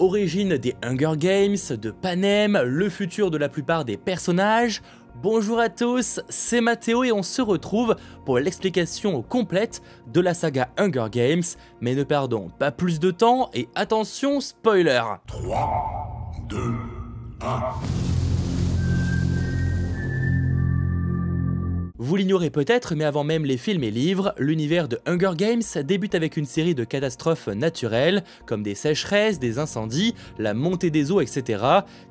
Origine des Hunger Games, de Panem, le futur de la plupart des personnages. Bonjour à tous, c'est Mathéo et on se retrouve pour l'explication complète de la saga Hunger Games. Mais ne perdons pas plus de temps et attention, spoiler. 3, 2, 1... Vous l'ignorez peut-être, mais avant même les films et livres, l'univers de Hunger Games débute avec une série de catastrophes naturelles, comme des sécheresses, des incendies, la montée des eaux, etc.,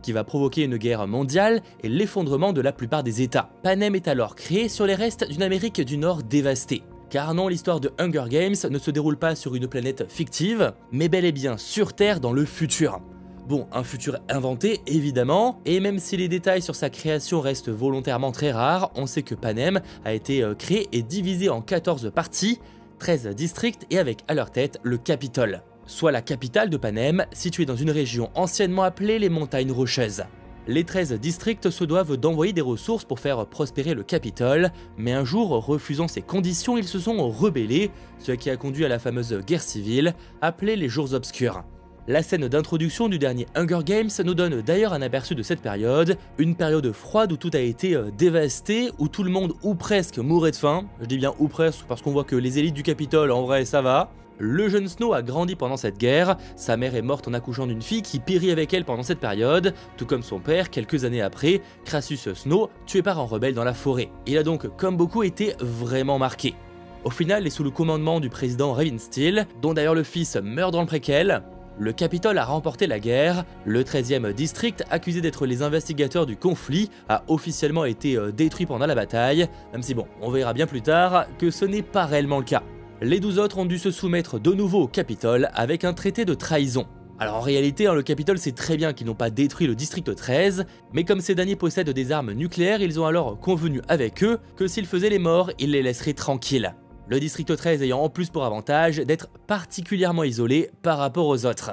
qui va provoquer une guerre mondiale et l'effondrement de la plupart des États. Panem est alors créé sur les restes d'une Amérique du Nord dévastée. Car non, l'histoire de Hunger Games ne se déroule pas sur une planète fictive, mais bel et bien sur Terre dans le futur. Bon, un futur inventé, évidemment, et même si les détails sur sa création restent volontairement très rares, on sait que Panem a été créé et divisé en 14 parties, 13 districts et avec à leur tête le Capitole, soit la capitale de Panem, située dans une région anciennement appelée les Montagnes Rocheuses. Les 13 districts se doivent d'envoyer des ressources pour faire prospérer le Capitole, mais un jour, refusant ces conditions, ils se sont rebellés, ce qui a conduit à la fameuse guerre civile, appelée les Jours Obscurs. La scène d'introduction du dernier Hunger Games nous donne d'ailleurs un aperçu de cette période, une période froide où tout a été dévasté, où tout le monde ou presque mourait de faim, je dis bien ou presque parce qu'on voit que les élites du Capitole en vrai ça va. Le jeune Snow a grandi pendant cette guerre, sa mère est morte en accouchant d'une fille qui périt avec elle pendant cette période, tout comme son père quelques années après, Crassus Snow, tué par un rebelle dans la forêt. Il a donc comme beaucoup été vraiment marqué. Au final, et sous le commandement du président Ravensteel, dont d'ailleurs le fils meurt dans le préquel, le Capitole a remporté la guerre, le 13e district, accusé d'être les investigateurs du conflit, a officiellement été détruit pendant la bataille, même si bon, on verra bien plus tard que ce n'est pas réellement le cas. Les 12 autres ont dû se soumettre de nouveau au Capitole avec un traité de trahison. Alors en réalité, le Capitole sait très bien qu'ils n'ont pas détruit le district 13, mais comme ces derniers possèdent des armes nucléaires, ils ont alors convenu avec eux que s'ils faisaient les morts, ils les laisseraient tranquilles. Le district 13 ayant en plus pour avantage d'être particulièrement isolé par rapport aux autres.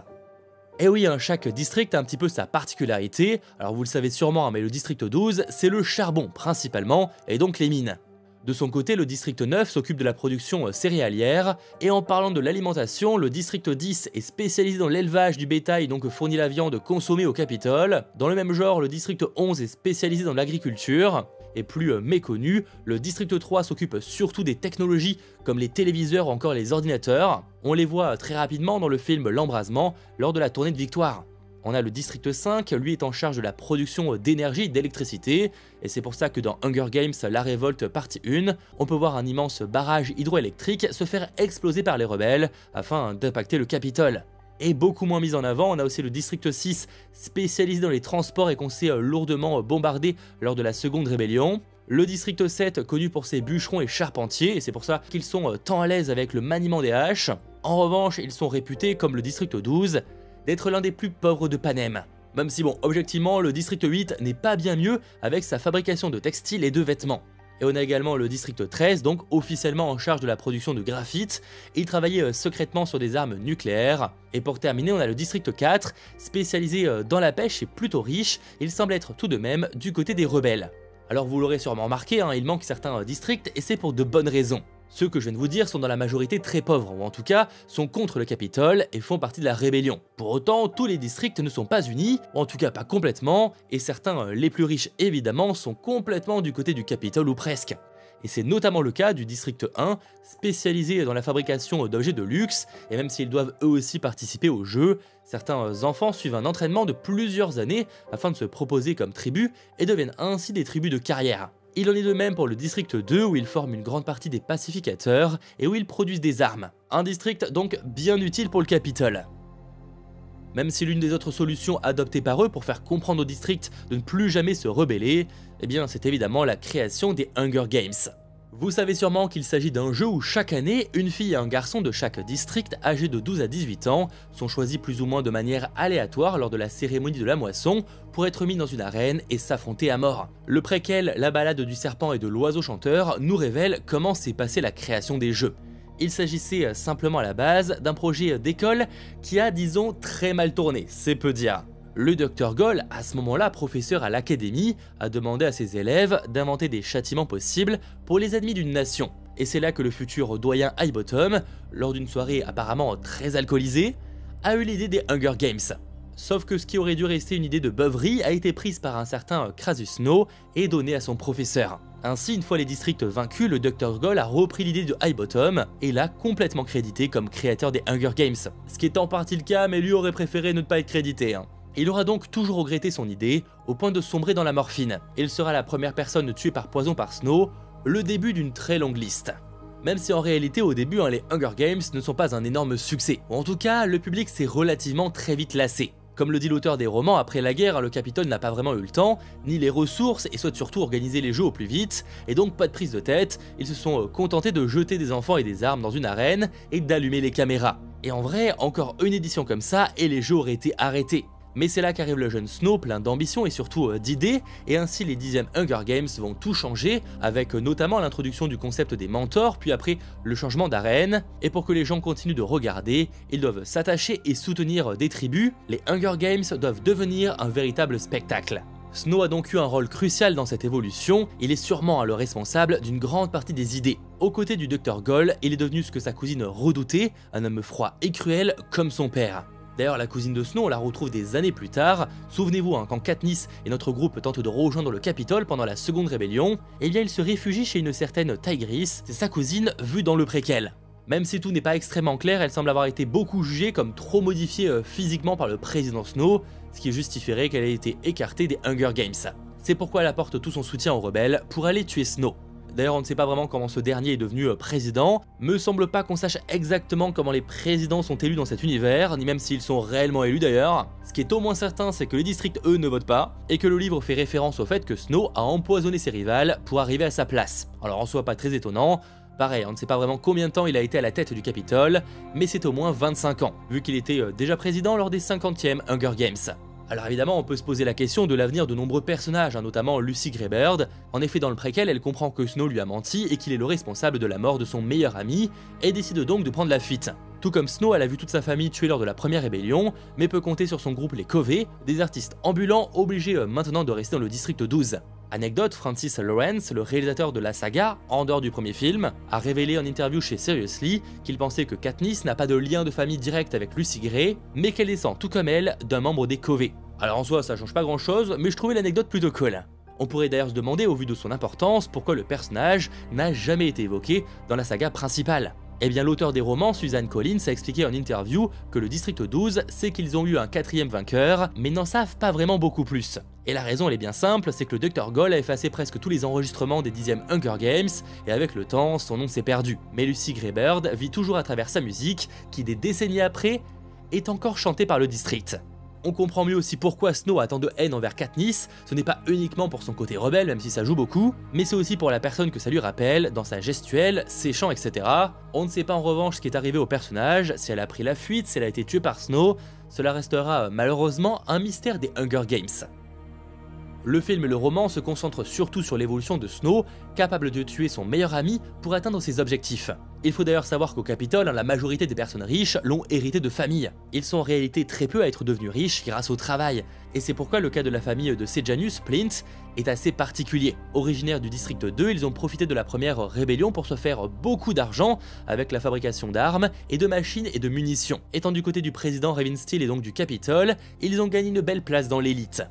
Et oui, chaque district a un petit peu sa particularité, alors vous le savez sûrement, mais le district 12, c'est le charbon principalement, et donc les mines. De son côté, le district 9 s'occupe de la production céréalière, et en parlant de l'alimentation, le district 10 est spécialisé dans l'élevage du bétail, donc fournit la viande consommée au Capitole. Dans le même genre, le district 11 est spécialisé dans l'agriculture. Et plus méconnu, le district 3 s'occupe surtout des technologies comme les téléviseurs ou encore les ordinateurs. On les voit très rapidement dans le film L'Embrasement lors de la tournée de Victoire. On a le district 5, lui est en charge de la production d'énergie et d'électricité, et c'est pour ça que dans Hunger Games La Révolte partie 1, on peut voir un immense barrage hydroélectrique se faire exploser par les rebelles afin d'impacter le Capitole. Et beaucoup moins mis en avant, on a aussi le district 6 spécialisé dans les transports et qu'on s'est lourdement bombardé lors de la seconde rébellion. Le district 7 connu pour ses bûcherons et charpentiers, et c'est pour ça qu'ils sont tant à l'aise avec le maniement des haches. En revanche, ils sont réputés, comme le district 12, d'être l'un des plus pauvres de Panem. Même si bon, objectivement, le district 8 n'est pas bien mieux avec sa fabrication de textiles et de vêtements. Et on a également le district 13, donc officiellement en charge de la production de graphite. Il travaillait secrètement sur des armes nucléaires. Et pour terminer, on a le district 4, spécialisé dans la pêche et plutôt riche. Il semble être tout de même du côté des rebelles. Alors vous l'aurez sûrement remarqué, il manque certains districts et c'est pour de bonnes raisons. Ceux que je viens de vous dire sont dans la majorité très pauvres, ou en tout cas sont contre le Capitole et font partie de la rébellion. Pour autant, tous les districts ne sont pas unis, ou en tout cas pas complètement, et certains, les plus riches évidemment, sont complètement du côté du Capitole ou presque. Et c'est notamment le cas du district 1, spécialisé dans la fabrication d'objets de luxe, et même s'ils doivent eux aussi participer au jeu, certains enfants suivent un entraînement de plusieurs années afin de se proposer comme tribu et deviennent ainsi des tribus de carrière. Il en est de même pour le district 2 où ils forment une grande partie des pacificateurs et où ils produisent des armes. Un district donc bien utile pour le Capitole. Même si l'une des autres solutions adoptées par eux pour faire comprendre au district de ne plus jamais se rebeller, eh bien c'est évidemment la création des Hunger Games. Vous savez sûrement qu'il s'agit d'un jeu où chaque année, une fille et un garçon de chaque district âgés de 12 à 18 ans sont choisis plus ou moins de manière aléatoire lors de la cérémonie de la moisson pour être mis dans une arène et s'affronter à mort. Le préquel, la balade du serpent et de l'oiseau chanteur nous révèle comment s'est passée la création des jeux. Il s'agissait simplement à la base d'un projet d'école qui a, disons, très mal tourné, c'est peu dire. Le Dr Goll, à ce moment-là professeur à l'académie, a demandé à ses élèves d'inventer des châtiments possibles pour les ennemis d'une nation. Et c'est là que le futur doyen Highbottom, lors d'une soirée apparemment très alcoolisée, a eu l'idée des Hunger Games. Sauf que ce qui aurait dû rester une idée de beuverie a été prise par un certain Krasus Snow et donnée à son professeur. Ainsi, une fois les districts vaincus, le Dr. Goll a repris l'idée de Highbottom et l'a complètement crédité comme créateur des Hunger Games. Ce qui est en partie le cas, mais lui aurait préféré ne pas être crédité. Il aura donc toujours regretté son idée, au point de sombrer dans la morphine. Il sera la première personne tuée par poison par Snow, le début d'une très longue liste. Même si en réalité au début les Hunger Games ne sont pas un énorme succès, ou en tout cas le public s'est relativement très vite lassé. Comme le dit l'auteur des romans, après la guerre, le Capitole n'a pas vraiment eu le temps, ni les ressources, et souhaite surtout organiser les jeux au plus vite, et donc pas de prise de tête, ils se sont contentés de jeter des enfants et des armes dans une arène, et d'allumer les caméras. Et en vrai, encore une édition comme ça, et les jeux auraient été arrêtés. Mais c'est là qu'arrive le jeune Snow, plein d'ambition et surtout d'idées, et ainsi les 10e Hunger Games vont tout changer, avec notamment l'introduction du concept des mentors, puis après le changement d'arène, et pour que les gens continuent de regarder, ils doivent s'attacher et soutenir des tribus, les Hunger Games doivent devenir un véritable spectacle. Snow a donc eu un rôle crucial dans cette évolution, il est sûrement le responsable d'une grande partie des idées. Aux côtés du Dr. Goll, il est devenu ce que sa cousine redoutait, un homme froid et cruel comme son père. D'ailleurs, la cousine de Snow, on la retrouve des années plus tard. Souvenez-vous, quand Katniss et notre groupe tentent de rejoindre le Capitole pendant la seconde rébellion, eh bien il se réfugie chez une certaine Tigris, c'est sa cousine vue dans le préquel. Même si tout n'est pas extrêmement clair, elle semble avoir été beaucoup jugée comme trop modifiée physiquement par le président Snow, ce qui justifierait qu'elle ait été écartée des Hunger Games. C'est pourquoi elle apporte tout son soutien aux rebelles pour aller tuer Snow. D'ailleurs, on ne sait pas vraiment comment ce dernier est devenu président, me semble pas qu'on sache exactement comment les présidents sont élus dans cet univers, ni même s'ils sont réellement élus d'ailleurs. Ce qui est au moins certain, c'est que les districts eux ne votent pas, et que le livre fait référence au fait que Snow a empoisonné ses rivales pour arriver à sa place. Alors en soi pas très étonnant, pareil, on ne sait pas vraiment combien de temps il a été à la tête du Capitole, mais c'est au moins 25 ans, vu qu'il était déjà président lors des 50e Hunger Games. Alors évidemment, on peut se poser la question de l'avenir de nombreux personnages, notamment Lucy Greybird. En effet, dans le préquel, elle comprend que Snow lui a menti et qu'il est le responsable de la mort de son meilleur ami, et décide donc de prendre la fuite. Tout comme Snow, elle a vu toute sa famille tuée lors de la première rébellion, mais peut compter sur son groupe les Covey, des artistes ambulants obligés maintenant de rester dans le district 12. Anecdote, Francis Lawrence, le réalisateur de la saga, en dehors du premier film, a révélé en interview chez Seriously qu'il pensait que Katniss n'a pas de lien de famille direct avec Lucy Gray, mais qu'elle descend tout comme elle d'un membre des Covey. Alors en soi ça change pas grand chose, mais je trouvais l'anecdote plutôt cool. On pourrait d'ailleurs se demander, au vu de son importance, pourquoi le personnage n'a jamais été évoqué dans la saga principale. Eh bien l'auteur des romans, Suzanne Collins, a expliqué en interview que le district 12 sait qu'ils ont eu un 4e vainqueur, mais n'en savent pas vraiment beaucoup plus. Et la raison elle est bien simple, c'est que le Dr. Goll a effacé presque tous les enregistrements des 10e Hunger Games, et avec le temps, son nom s'est perdu. Mais Lucy Greybird vit toujours à travers sa musique, qui des décennies après, est encore chantée par le district. On comprend mieux aussi pourquoi Snow a tant de haine envers Katniss, ce n'est pas uniquement pour son côté rebelle, même si ça joue beaucoup, mais c'est aussi pour la personne que ça lui rappelle, dans sa gestuelle, ses chants, etc. On ne sait pas en revanche ce qui est arrivé au personnage, si elle a pris la fuite, si elle a été tuée par Snow, cela restera malheureusement un mystère des Hunger Games. Le film et le roman se concentrent surtout sur l'évolution de Snow, capable de tuer son meilleur ami pour atteindre ses objectifs. Il faut d'ailleurs savoir qu'au Capitole, la majorité des personnes riches l'ont hérité de famille. Ils sont en réalité très peu à être devenus riches grâce au travail, et c'est pourquoi le cas de la famille de Sejanus Plint est assez particulier. Originaires du district 2, ils ont profité de la première rébellion pour se faire beaucoup d'argent avec la fabrication d'armes et de machines et de munitions. Étant du côté du président Ravensteel et donc du Capitole, ils ont gagné une belle place dans l'élite.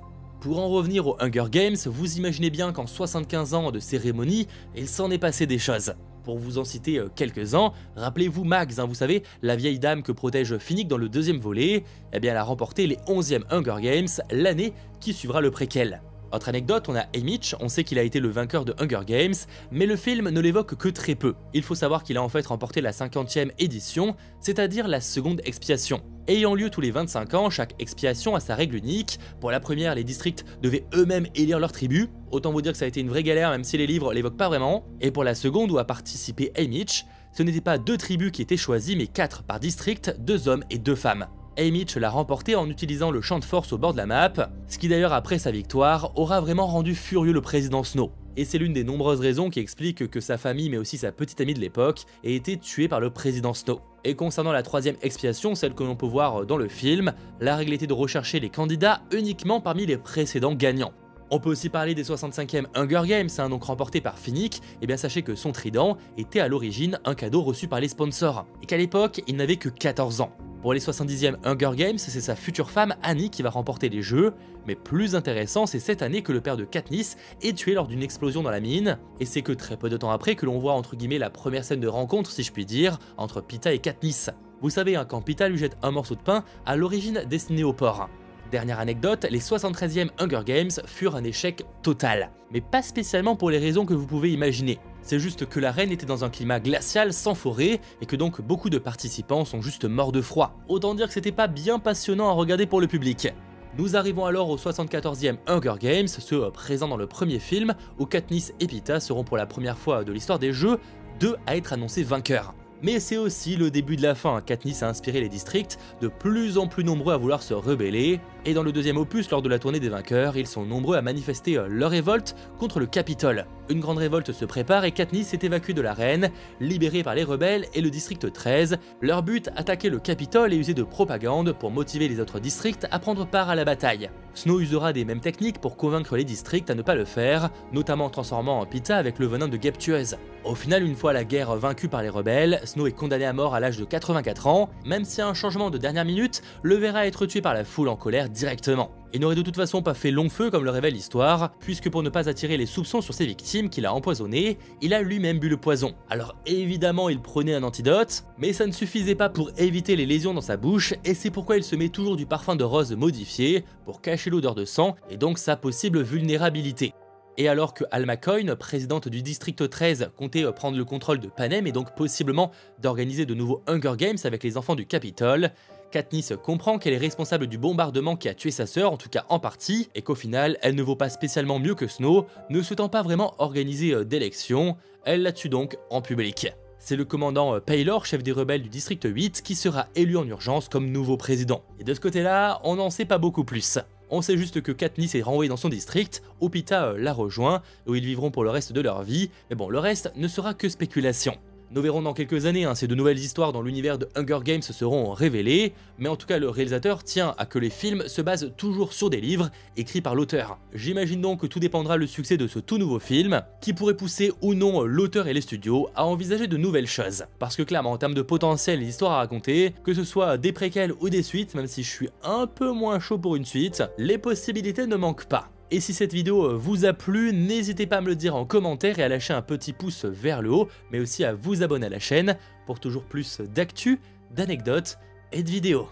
Pour en revenir aux Hunger Games, vous imaginez bien qu'en 75 ans de cérémonie, il s'en est passé des choses. Pour vous en citer quelques-uns, rappelez-vous Mags, vous savez, la vieille dame que protège Finnick dans le 2e volet, eh bien elle a remporté les 11e Hunger Games l'année qui suivra le préquel. Autre anecdote, on a Haymitch, on sait qu'il a été le vainqueur de Hunger Games, mais le film ne l'évoque que très peu. Il faut savoir qu'il a en fait remporté la 50e édition, c'est-à-dire la seconde expiation. Ayant lieu tous les 25 ans, chaque expiation a sa règle unique. Pour la première, les districts devaient eux-mêmes élire leur tribu. Autant vous dire que ça a été une vraie galère, même si les livres l'évoquent pas vraiment. Et pour la seconde, où a participé Haymitch, ce n'était pas 2 tribus qui étaient choisies, mais 4 par district, 2 hommes et 2 femmes. Haymitch l'a remporté en utilisant le champ de force au bord de la map, ce qui d'ailleurs après sa victoire aura vraiment rendu furieux le président Snow. Et c'est l'une des nombreuses raisons qui expliquent que sa famille mais aussi sa petite amie de l'époque ait été tuée par le président Snow. Et concernant la 3e expiation, celle que l'on peut voir dans le film, la règle était de rechercher les candidats uniquement parmi les précédents gagnants. On peut aussi parler des 65e Hunger Games, donc remportés par Finnick, et bien sachez que son trident était à l'origine un cadeau reçu par les sponsors, et qu'à l'époque il n'avait que 14 ans. Pour les 70e Hunger Games, c'est sa future femme Annie qui va remporter les jeux, mais plus intéressant, c'est cette année que le père de Katniss est tué lors d'une explosion dans la mine, et c'est que très peu de temps après que l'on voit entre guillemets la première scène de rencontre, si je puis dire, entre Peeta et Katniss. Vous savez, quand Peeta lui jette un morceau de pain, à l'origine destiné au porc. Dernière anecdote, les 73e Hunger Games furent un échec total, mais pas spécialement pour les raisons que vous pouvez imaginer. C'est juste que la reine était dans un climat glacial sans forêt et que donc beaucoup de participants sont juste morts de froid. Autant dire que c'était pas bien passionnant à regarder pour le public. Nous arrivons alors au 74e Hunger Games, ceux présents dans le premier film, où Katniss et Peeta seront pour la première fois de l'histoire des jeux, deux à être annoncés vainqueurs. Mais c'est aussi le début de la fin, Katniss a inspiré les districts, de plus en plus nombreux à vouloir se rebeller, et dans le deuxième opus, lors de la tournée des vainqueurs, ils sont nombreux à manifester leur révolte contre le Capitole. Une grande révolte se prépare et Katniss est évacuée de l'arène, libérée par les rebelles et le district 13. Leur but, attaquer le Capitole et user de propagande pour motiver les autres districts à prendre part à la bataille. Snow usera des mêmes techniques pour convaincre les districts à ne pas le faire, notamment en transformant Peeta avec le venin de guêpe tueuse. Au final, une fois la guerre vaincue par les rebelles, Snow est condamné à mort à l'âge de 84 ans, même si un changement de dernière minute le verra être tué par la foule en colère directement. Il n'aurait de toute façon pas fait long feu comme le révèle l'histoire, puisque pour ne pas attirer les soupçons sur ses victimes qu'il a empoisonnées, il a lui-même bu le poison. Alors évidemment il prenait un antidote, mais ça ne suffisait pas pour éviter les lésions dans sa bouche, et c'est pourquoi il se met toujours du parfum de rose modifié, pour cacher l'odeur de sang, et donc sa possible vulnérabilité. Et alors que Alma Coin, présidente du district 13, comptait prendre le contrôle de Panem et donc possiblement d'organiser de nouveaux Hunger Games avec les enfants du Capitole, Katniss comprend qu'elle est responsable du bombardement qui a tué sa sœur, en tout cas en partie, et qu'au final, elle ne vaut pas spécialement mieux que Snow, ne souhaitant pas vraiment organiser d'élections, elle la tue donc en public. C'est le commandant Paylor, chef des rebelles du district 8, qui sera élu en urgence comme nouveau président. Et de ce côté-là, on n'en sait pas beaucoup plus. On sait juste que Katniss est renvoyée dans son district, où Peeta la rejoint, où ils vivront pour le reste de leur vie, mais bon, le reste ne sera que spéculation. Nous verrons dans quelques années, ces de nouvelles histoires dans l'univers de Hunger Games seront révélées, mais en tout cas le réalisateur tient à que les films se basent toujours sur des livres écrits par l'auteur. J'imagine donc que tout dépendra le succès de ce tout nouveau film, qui pourrait pousser ou non l'auteur et les studios à envisager de nouvelles choses. Parce que clairement en termes de potentiel et d'histoire à raconter, que ce soit des préquels ou des suites, même si je suis un peu moins chaud pour une suite, les possibilités ne manquent pas. Et si cette vidéo vous a plu, n'hésitez pas à me le dire en commentaire et à lâcher un petit pouce vers le haut, mais aussi à vous abonner à la chaîne pour toujours plus d'actu, d'anecdotes et de vidéos.